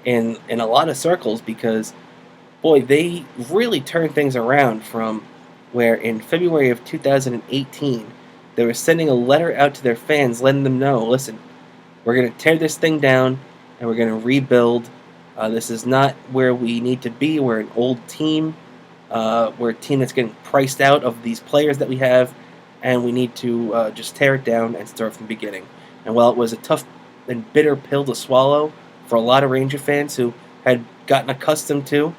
in a lot of circles, because, boy, they really turned things around from where in February of 2018 they were sending a letter out to their fans letting them know, listen, we're going to tear this thing down and we're going to rebuild. This is not where we need to be. We're an old team. We're a team that's getting priced out of these players that we have, and we need to just tear it down and start from the beginning. And while it was a tough and bitter pill to swallow, for a lot of Ranger fans who had gotten accustomed to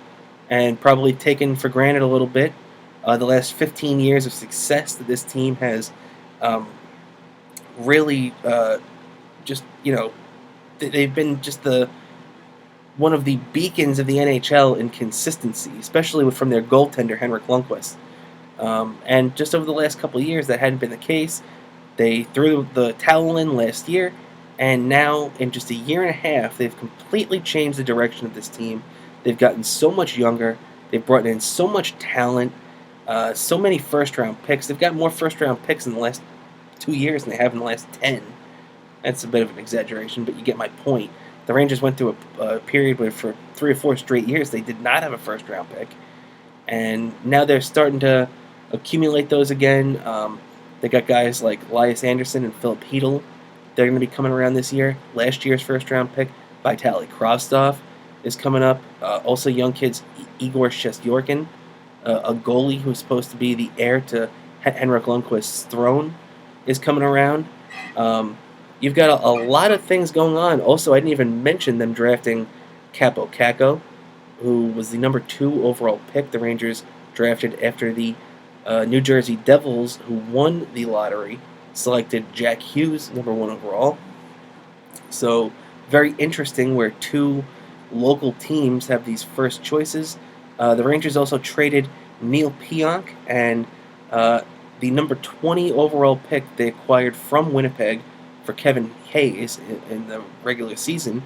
and probably taken for granted a little bit the last 15 years of success that this team has um, really just, they've been just the one of the beacons of the NHL in consistency, especially from their goaltender, Henrik Lundqvist. And just over the last couple of years, that hadn't been the case. They threw the towel in last year, and now in just a year and a half, they've completely changed the direction of this team. They've gotten so much younger. They've brought in so much talent, so many first-round picks. They've got more first-round picks in the last 2 years than they have in the last 10. That's a bit of an exaggeration, but you get my point. The Rangers went through a period where for 3 or 4 straight years they did not have a first-round pick, and now they're starting to accumulate those again. They got guys like Elias Anderson and Philip Hedl. They're going to be coming around this year. Last year's first-round pick, Vitaly Kravtsov, is coming up. Also, young kids, Igor Shesterkin, a goalie who's supposed to be the heir to Henrik Lundqvist's throne, is coming around. You've got a lot of things going on. Also, I didn't even mention them drafting Capo Caco, who was the number 2 overall pick the Rangers drafted after the New Jersey Devils, who won the lottery, selected Jack Hughes, number 1 overall. So, very interesting where 2 local teams have these first choices. The Rangers also traded Neil Pionk, and the number 20 overall pick they acquired from Winnipeg for Kevin Hayes in the regular season.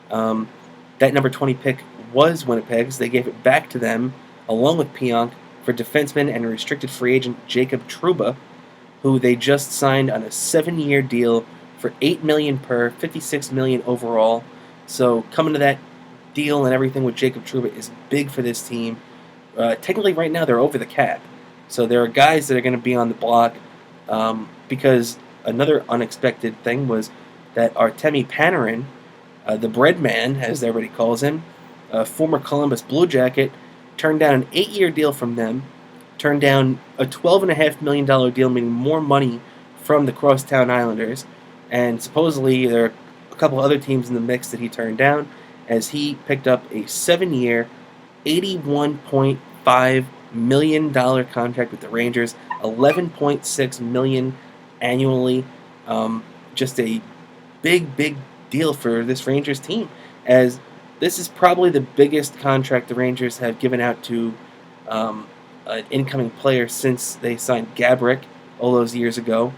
That number 20 pick was Winnipeg's. They gave it back to them, along with Pionk, for defenseman and restricted free agent Jacob Trouba, who they just signed on a 7-year deal for $8 million per, $56 million overall. So coming to that deal and everything with Jacob Trouba is big for this team. Technically, right now they're over the cap, so there are guys that are going to be on the block. Because another unexpected thing was that Artemi Panarin, the bread man, as everybody calls him, a former Columbus Blue Jacket, turned down an 8-year deal from them, turned down a $12.5 million deal, meaning more money from the Crosstown Islanders, and supposedly there are a couple other teams in the mix that he turned down, as he picked up a 7-year, $81.5 million contract with the Rangers, $11.6 million annually. Just a big deal for this Rangers team, as this is probably the biggest contract the Rangers have given out to an incoming player since they signed Gaborik all those years ago.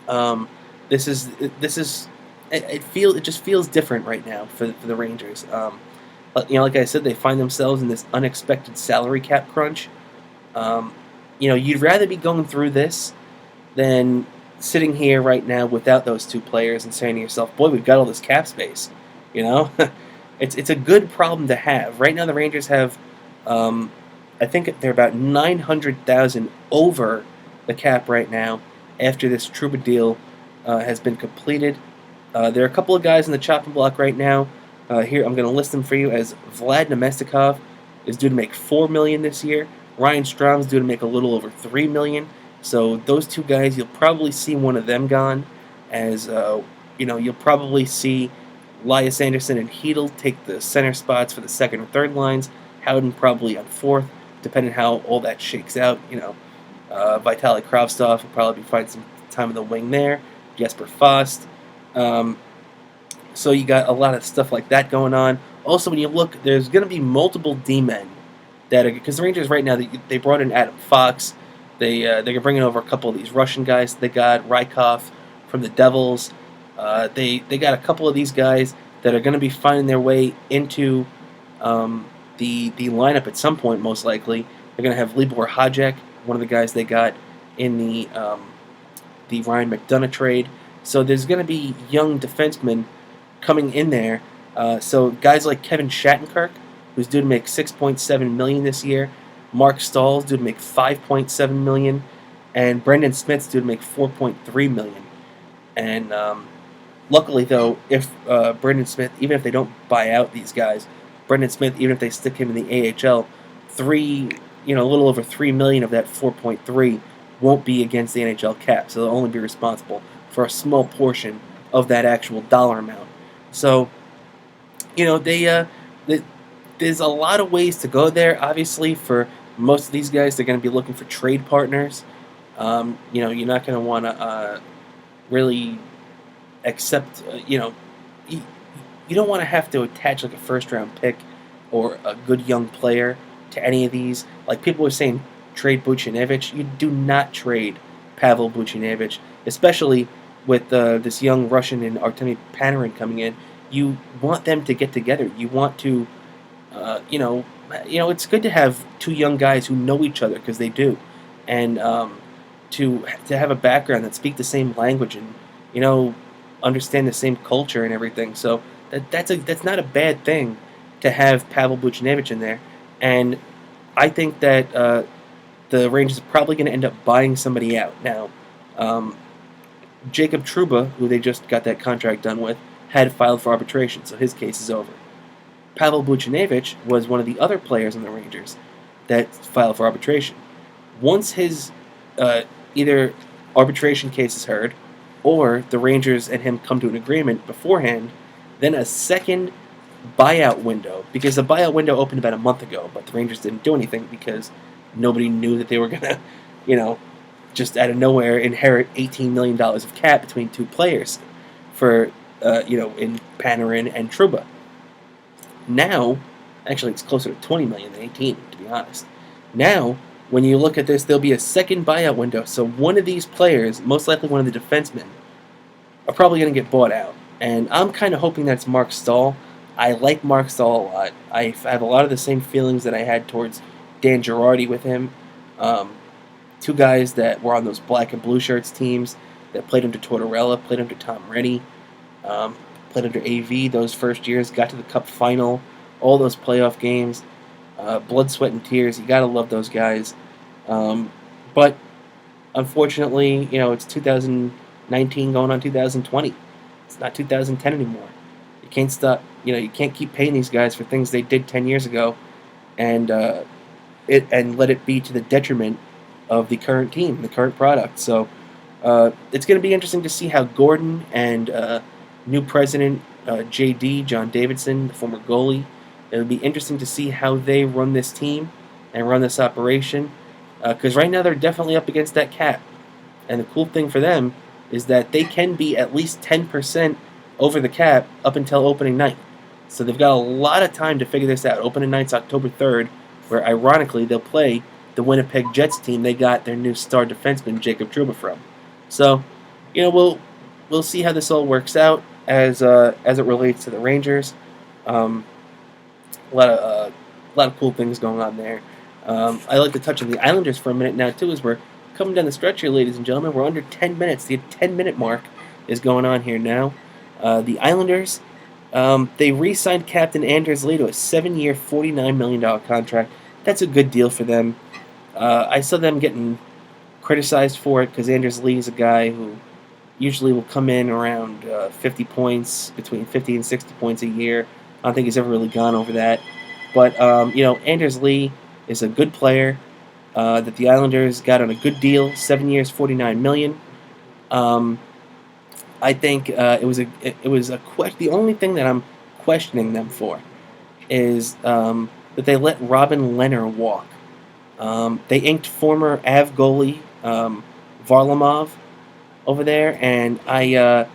It just feels different right now for the Rangers. But like I said, they find themselves in this unexpected salary cap crunch. You'd rather be going through this than sitting here right now without those 2 players and saying to yourself, "Boy, we've got all this cap space." It's a good problem to have. Right now, the Rangers have, I think they're about $900,000 over the cap right now after this Trouba deal has been completed. There are a couple of guys in the chopping block right now. Here, I'm going to list them for you, as Vlad Nemestikov is due to make $4 million this year. Ryan Strom's due to make a little over $3 million. So those 2 guys, you'll probably see one of them gone, as you'll probably see Elias Anderson and Hedl take the center spots for the second or third lines. Howden probably on fourth, depending how all that shakes out. Vitaly Kravtsov will probably find some time in the wing there. Jesper Fast. So you got a lot of stuff like that going on. Also, when you look, there's going to be multiple D-men that are, because the Rangers right now, they brought in Adam Fox. They're bringing over a couple of these Russian guys. They got Rykov from the Devils. They got a couple of these guys that are going to be finding their way into the lineup at some point, most likely. They're going to have Libor Hajek, one of the guys they got in the Ryan McDonough trade. So there's going to be young defensemen coming in there. So guys like Kevin Shattenkirk, who's due to make $6.7 million this year. Mark Stahl's due to make $5.7 million. And Brendan Smith's due to make $4.3 million. And luckily, though, if Brendan Smith, even if they don't buy out these guys, Brendan Smith, even if they stick him in the AHL, a little over $3 million of that 4.3 won't be against the NHL cap, so they'll only be responsible for a small portion of that actual dollar amount. So they th- there's a lot of ways to go there. Obviously, for most of these guys, they're going to be looking for trade partners. You're not going to want to really accept. You, you don't want to have to attach like a first round pick or a good young player to any of these. Like people were saying, trade Buchnevich. You do not trade Pavel Buchnevich, especially with this young Russian and Artemi Panarin coming in. You want them to get together. You want to, uh, you know, it's good to have two young guys who know each other because they do, and to have a background that speak the same language and you know understand the same culture and everything. So that's not a bad thing to have Pavel Buchnevich in there, and I think that the Rangers are probably going to end up buying somebody out now. Um, Jacob Trouba, who they just got that contract done with, had filed for arbitration, so his case is over. Pavel Buchnevich was one of the other players on the Rangers that filed for arbitration. Once his uh, either arbitration case is heard or the Rangers and him come to an agreement beforehand, then a second buyout window, because the buyout window opened about a month ago, but the Rangers didn't do anything because nobody knew that they were going to, you know, just out of nowhere inherit $18 million of cap between two players for, in Panarin and Trouba. Now, actually, it's closer to 20 million than 18, to be honest. Now, when you look at this, there'll be a second buyout window. So one of these players, most likely one of the defensemen, are probably going to get bought out. And I'm kind of hoping that's Mark Stahl. I like Mark Stahl a lot. I have a lot of the same feelings that I had towards Dan Girardi with him. Um, Two guys that were on those black and blue shirts teams that played under Tortorella, played under Tom Reddy, um, played under AV those first years, got to the Cup final, all those playoff games, blood, sweat, and tears. You gotta love those guys. But unfortunately, it's 2019 going on 2020. It's not 2010 anymore. You can't stop. You can't keep paying these guys for things they did 10 years ago, and let it be to the detriment of the current team, the current product. So it's going to be interesting to see how Gordon and new president JD John Davidson, the former goalie, it'll be interesting to see how they run this team and run this operation. Because right now they're definitely up against that cap, and the cool thing for them is that they can be at least 10% over the cap up until opening night. So they've got a lot of time to figure this out. Opening night's October 3rd, where ironically they'll play the Winnipeg Jets team they got their new star defenseman Jacob Trouba from. So, we'll see how this all works out as it relates to the Rangers. A lot of cool things going on there. I like to touch on the Islanders for a minute now too, as we're coming down the stretch here, ladies and gentlemen. We're under 10 minutes. The 10-minute mark is going on here now. The Islanders, they re-signed Captain Anders Lee to a 7-year, $49 million contract. That's a good deal for them. I saw them getting criticized for it because Anders Lee is a guy who usually will come in around 50 points, between 50 and 60 points a year. I don't think he's ever really gone over that. But, Anders Lee is a good player that the Islanders got on a good deal, 7 years, $49 million. I think it was a question. The only thing that I'm questioning them for is that they let Robin Lehner walk. They inked former Av goalie Varlamov over there, and I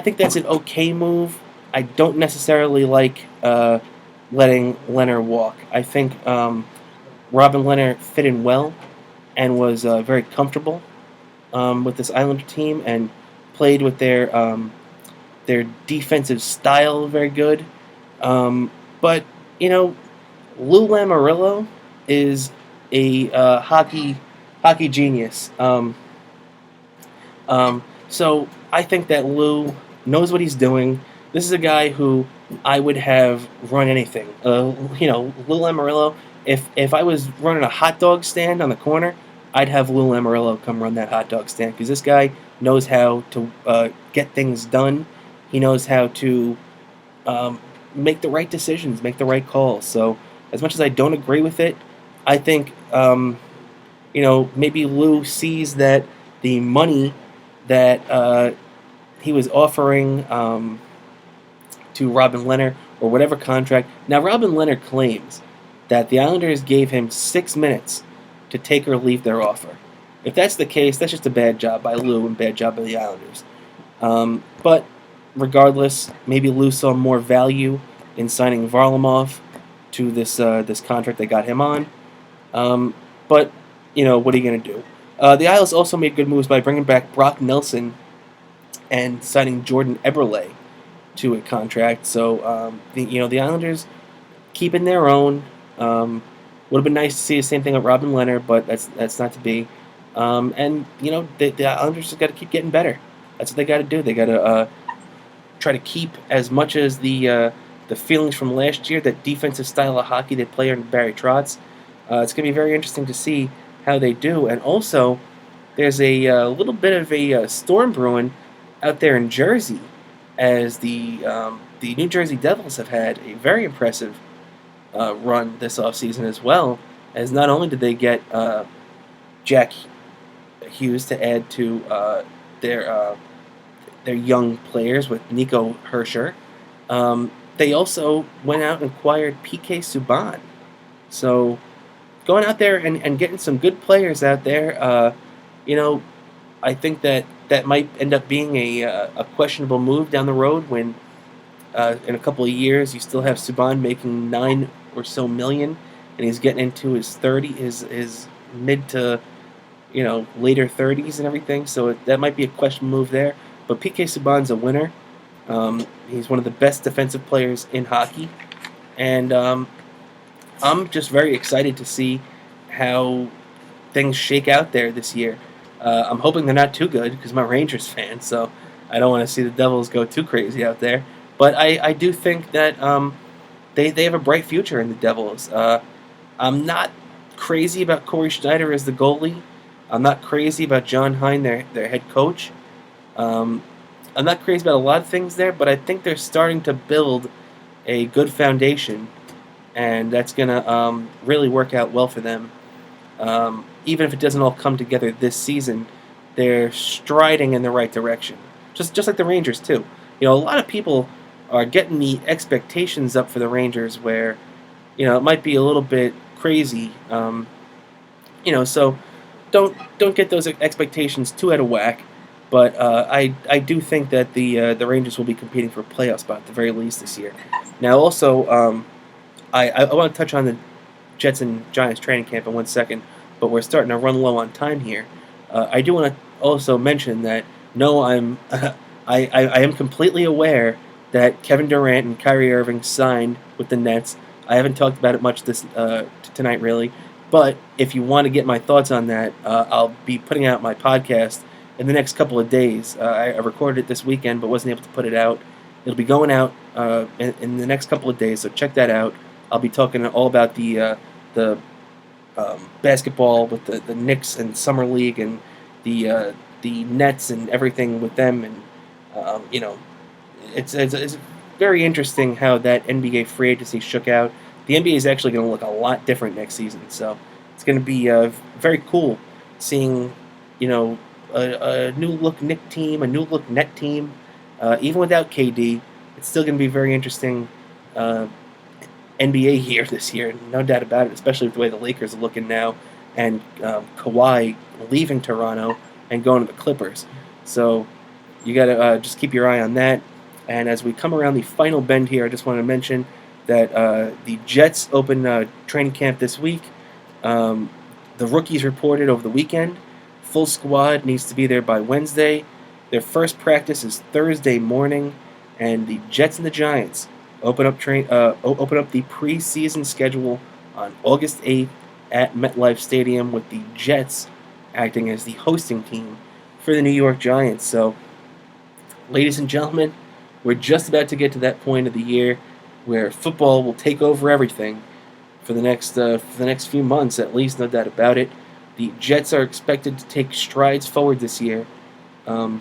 think that's an okay move. I don't necessarily like letting Lehner walk. I think Robin Lehner fit in well and was very comfortable with this Islander team and played with their defensive style very good. But Lou Lamoriello is a hockey genius. So I think that Lou knows what he's doing. This is a guy who I would have run anything. Lou Lamoriello. If I was running a hot dog stand on the corner, I'd have Lou Lamoriello come run that hot dog stand because this guy knows how to get things done. He knows how to make the right decisions, make the right calls. So as much as I don't agree with it, I think maybe Lou sees that the money that he was offering to Robin Lehner or whatever contract. Now, Robin Leonard claims that the Islanders gave him 6 minutes to take or leave their offer. If that's the case, that's just a bad job by Lou and bad job by the Islanders. But regardless, maybe Lou saw more value in signing Varlamov to this contract they got him on. But what are you going to do? The Isles also made good moves by bringing back Brock Nelson and signing Jordan Eberle to a contract. So the Islanders keeping their own. Would have been nice to see the same thing with Robin Leonard, but that's not to be. And the Islanders just got to keep getting better. That's what they got to do. They got to try to keep as much as the feelings from last year, that defensive style of hockey they play under Barry Trotz. It's going to be very interesting to see how they do. And also, there's a little bit of a storm brewing out there in Jersey, as the New Jersey Devils have had a very impressive run this offseason as well. As not only did they get Jack Hughes to add to their young players with Nico Hersher, they also went out and acquired PK Subban. So going out there and getting some good players out there, I think that might end up being a questionable move down the road when in a couple of years you still have Subban making $9 or so million, and he's getting into his his mid to later 30s and everything. So that might be a questionable move there. But PK Subban's a winner. He's one of the best defensive players in hockey, and I'm just very excited to see how things shake out there this year. I'm hoping they're not too good because I'm a Rangers fan, so I don't want to see the Devils go too crazy out there. But I do think that they have a bright future in the Devils. I'm not crazy about Corey Schneider as the goalie. I'm not crazy about John Hein, their head coach. I'm not crazy about a lot of things there, but I think they're starting to build a good foundation, and that's going to really work out well for them. Even if it doesn't all come together this season, they're striding in the right direction. Just like the Rangers, too. A lot of people are getting the expectations up for the Rangers where, it might be a little bit crazy. So don't get those expectations too out of whack. But I do think that the Rangers will be competing for a playoff spot at the very least this year. Now, also, I want to touch on the Jets and Giants training camp in 1 second, but we're starting to run low on time here. I do want to also mention that no, I am completely aware that Kevin Durant and Kyrie Irving signed with the Nets. I haven't talked about it much tonight, really. But if you want to get my thoughts on that, I'll be putting out my podcast in the next couple of days. I recorded it this weekend, but wasn't able to put it out. It'll be going out in the next couple of days, so check that out. I'll be talking all about the basketball with the Knicks and Summer League and the Nets and everything with them, and it's very interesting how that NBA free agency shook out. The NBA is actually going to look a lot different next season, so it's going to be very cool seeing a new look Knick team, a new look Net team, even without KD. It's still going to be very interesting NBA year this year, no doubt about it, especially with the way the Lakers are looking now, and Kawhi leaving Toronto and going to the Clippers. So you got to just keep your eye on that. And as we come around the final bend here, I just want to mention that the Jets open training camp this week. The rookies reported over the weekend. Full squad needs to be there by Wednesday. Their first practice is Thursday morning, and the Jets and the Giants open up the preseason schedule on August 8th at MetLife Stadium, with the Jets acting as the hosting team for the New York Giants. So, ladies and gentlemen, we're just about to get to that point of the year where football will take over everything for the next few months, at least, no doubt about it. The Jets are expected to take strides forward this year. No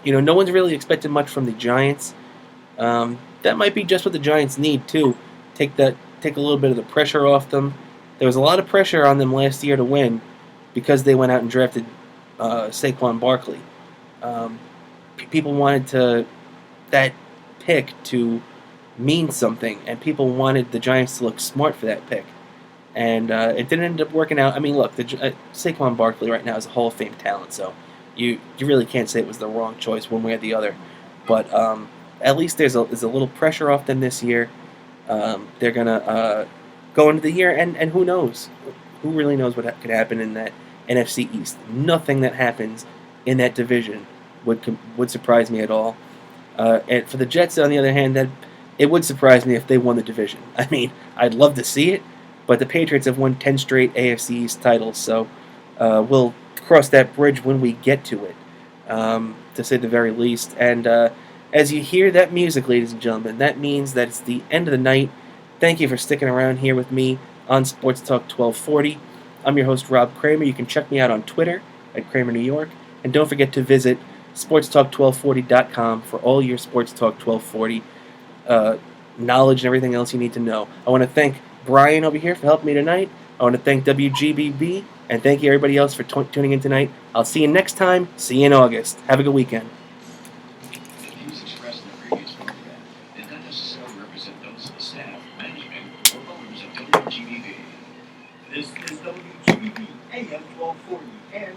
one's really expected much from the Giants. That might be just what the Giants need too. Take a little bit of the pressure off them. There was a lot of pressure on them last year to win because they went out and drafted Saquon Barkley. People wanted that pick to means something, and people wanted the Giants to look smart for that pick. And it didn't end up working out. I mean, look, Saquon Barkley right now is a Hall of Fame talent, so you really can't say it was the wrong choice one way or the other. But at least there's a little pressure off them this year. They're gonna go into the year, and who knows? Who really knows what could happen in that NFC East? Nothing that happens in that division would surprise me at all. And for the Jets, on the other hand, that it would surprise me if they won the division. I mean, I'd love to see it, but the Patriots have won 10 straight AFC East titles, so we'll cross that bridge when we get to it, to say the very least. And as you hear that music, ladies and gentlemen, that means that it's the end of the night. Thank you for sticking around here with me on Sports Talk 1240. I'm your host, Rob Cramer. You can check me out on Twitter at Cramer New York. And don't forget to visit sportstalk1240.com for all your Sports Talk 1240 knowledge and everything else you need to know. I want to thank Brian over here for helping me tonight. I want to thank WGBB, and thank you everybody else for tuning in tonight. I'll see you next time. See you in August. Have a good weekend. The views expressed in the previous program did not necessarily represent those of the staff, management, or owners of WGBV. This is WGBV AM 1240 and